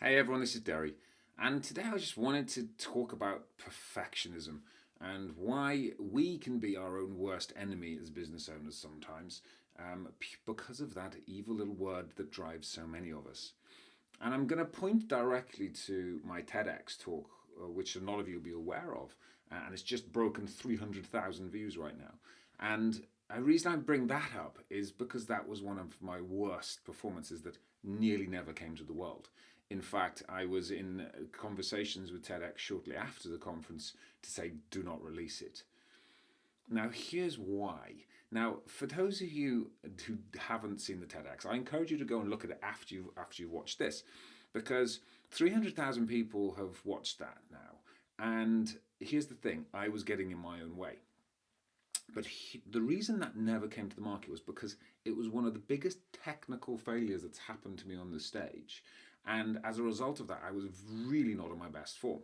Hey everyone, this is Derry, and today I just wanted to talk about perfectionism and why we can be our own worst enemy as business owners sometimes because of that evil little word that drives so many of us. And I'm going to point directly to my TEDx talk, which a lot of you will be aware of, and it's just broken 300,000 views right now. And a reason I bring that up is because that was one of my worst performances that nearly never came to the world. In fact, I was in conversations with TEDx shortly after the conference to say, do not release it. Now, here's why. Now, for those of you who haven't seen the TEDx, I encourage you to go and look at it after you watch this, because 300,000 people have watched that now. And here's the thing: I was getting in my own way. But the reason that never came to the market was because it was one of the biggest technical failures that's happened to me on the stage. And as a result of that, I was really not in my best form.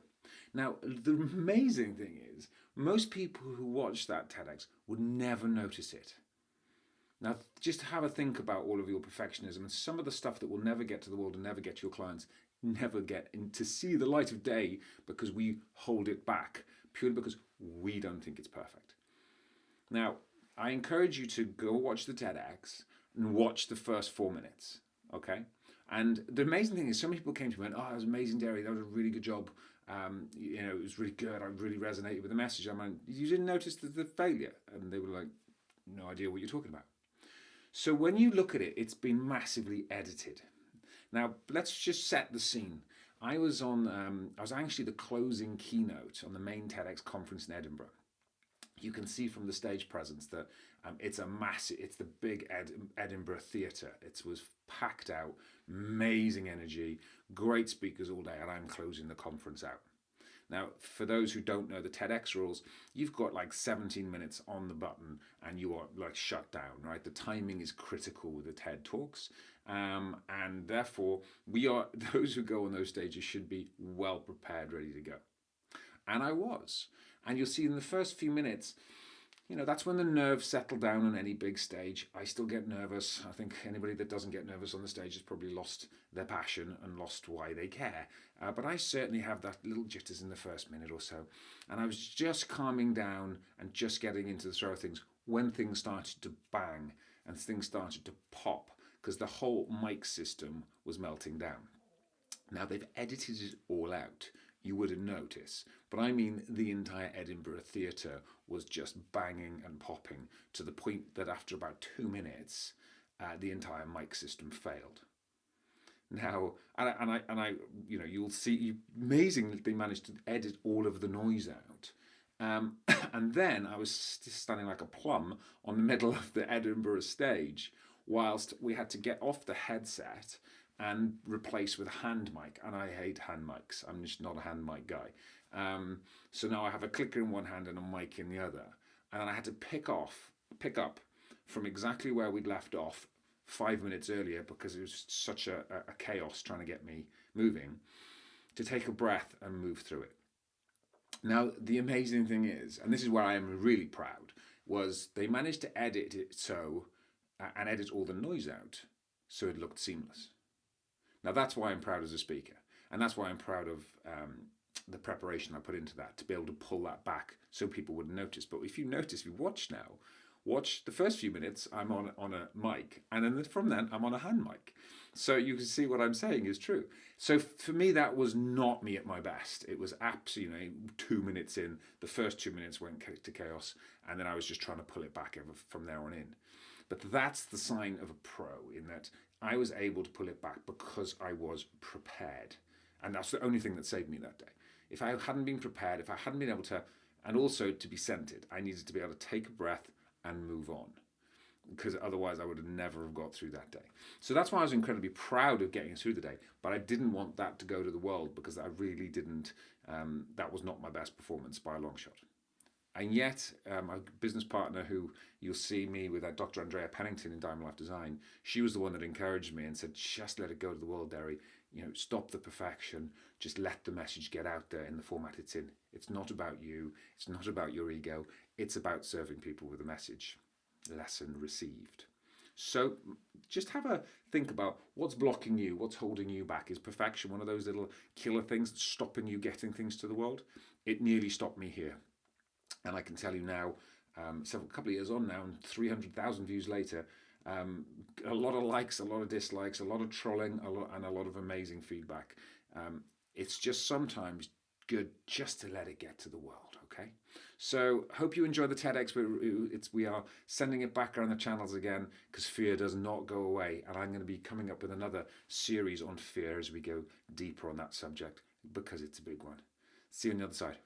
Now, the amazing thing is, most people who watch that TEDx would never notice it. Now, just have a think about all of your perfectionism and some of the stuff that will never get to the world and never get to your clients, never get in to see the light of day because we hold it back purely because we don't think it's perfect. Now, I encourage you to go watch the TEDx and watch the first 4 minutes. Okay. And the amazing thing is, some people came to me and, oh, that was amazing, Derry. That was a really good job. It was really good. I really resonated with the message. I mean, you didn't notice the failure. And they were like, no idea what you're talking about. So when you look at it, it's been massively edited. Now, let's just set the scene. I was actually the closing keynote on the main TEDx conference in Edinburgh. You can see from the stage presence that it's the big Edinburgh Theatre. It was packed out, amazing energy, great speakers all day, and I'm closing the conference out. Now, for those who don't know the TEDx rules, you've got like 17 minutes on the button and you are like shut down, right? The timing is critical with the TED Talks. And therefore, those who go on those stages should be well prepared, ready to go. And I was. And you'll see in the first few minutes, that's when the nerves settle down on any big stage. I still get nervous. I think anybody that doesn't get nervous on the stage has probably lost their passion and lost why they care. But I certainly have that little jitters in the first minute or so. And I was just calming down and just getting into the throw of things when things started to bang and things started to pop because the whole mic system was melting down. Now they've edited it all out. You wouldn't notice. But I mean, the entire Edinburgh Theatre was just banging and popping to the point that after about 2 minutes, the entire mic system failed. Now, you'll see, amazingly, they managed to edit all of the noise out. And then I was standing like a plum on the middle of the Edinburgh stage, whilst we had to get off the headset and replace with a hand mic. And I hate hand mics. I'm just not a hand mic guy. So now I have a clicker in one hand and a mic in the other. And then I had to pick up from exactly where we'd left off 5 minutes earlier because it was such a chaos trying to get me moving, to take a breath and move through it. Now, the amazing thing is, and this is where I am really proud, was they managed to edit it and edit all the noise out so it looked seamless. Now, that's why I'm proud as a speaker. And that's why I'm proud of the preparation I put into that to be able to pull that back so people wouldn't notice. But if you notice, if you watch now, watch the first few minutes, I'm on a mic. And then from then, I'm on a hand mic. So you can see what I'm saying is true. So for me, that was not me at my best. It was absolutely 2 minutes in. The first 2 minutes went to chaos. And then I was just trying to pull it back from there on in. But that's the sign of a pro, in that I was able to pull it back because I was prepared. And that's the only thing that saved me that day. If I hadn't been prepared, if I hadn't been able to, and also to be centered, I needed to be able to take a breath and move on, because otherwise I would have never have got through that day. So that's why I was incredibly proud of getting through the day. But I didn't want that to go to the world because I really didn't. That was not my best performance by a long shot. And yet, my business partner, who you'll see me with, Dr. Andrea Pennington in Diamond Life Design, she was the one that encouraged me and said, just let it go to the world, Derry. Stop the perfection. Just let the message get out there in the format it's in. It's not about you. It's not about your ego. It's about serving people with a message. Lesson received. So just have a think about what's blocking you, what's holding you back. Is perfection one of those little killer things that's stopping you getting things to the world? It nearly stopped me here. And I can tell you now, a couple of years on now, and 300,000 views later, a lot of likes, a lot of dislikes, a lot of trolling, and a lot of amazing feedback. It's just sometimes good just to let it get to the world, okay? So hope you enjoy the TEDx. We are sending it back around the channels again because fear does not go away. And I'm going to be coming up with another series on fear as we go deeper on that subject because it's a big one. See you on the other side.